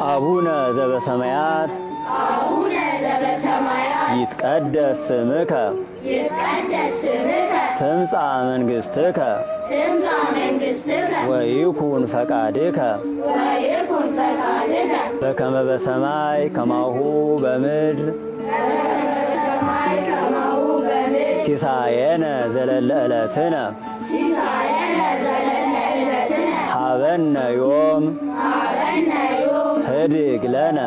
አቡነ ዘበሰማያት ይትቀደስ ስምከ ትምጻእ መንግሥትከ ወይኩን ፈቃድከ በከመ በሰማይ ከማሁ በምድር ሲሳየነ ዘለለ ዕለትነ ሀበነ ዮም ህድግ ለነ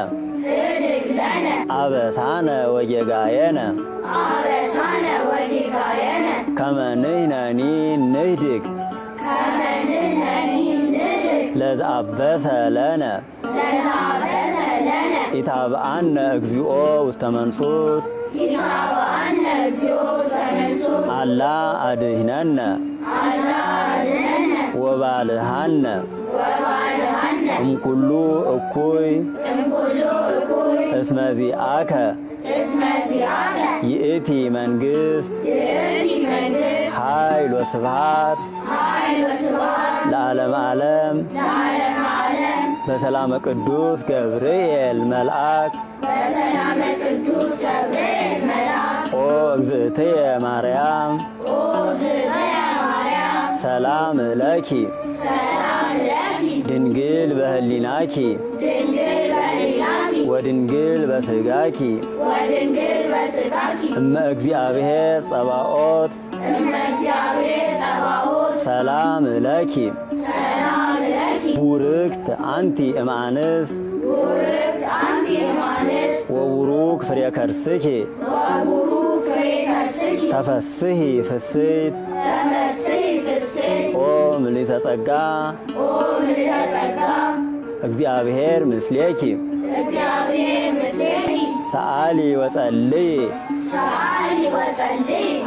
አበሳነ ወጌጋየነ ከመ ንሕነኒ ንህድግ ለዘአበሰ ለነ ኢታብአነ እግዚኦ ውስተ መንሱት አላ አድኅነነ ወባልሐነ እምኩሉ እኩይ እስመ ዚአከ ይእቲ መንግሥት ኃይል ወስብሐት ለዓለመ ዓለም በሰላመ ቅዱስ ገብርኤል መልአክ ኦ እግዝእትየ ማርያም ሰላም ለኪ ድንግል በህሊናኪ ወድንግል በስጋኪ እመ እግዚአብሔር ጸባኦት ሰላም ለኪ ቡርክት አንቲ እምአንስት ወቡሩክ ፍሬ ከርስኪ ተፈስሒ ፍስሕት ኦ ምልዕተ ጸጋ እግዚአብሔር ምስሌኪ ሰአሊ ወጸልይ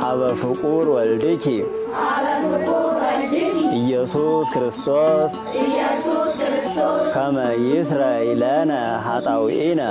ሀበ ፍቁር ወልድኪ ኢየሱስ ክርስቶስ ከመ ይስረይ ለነ ኃጣውኢነ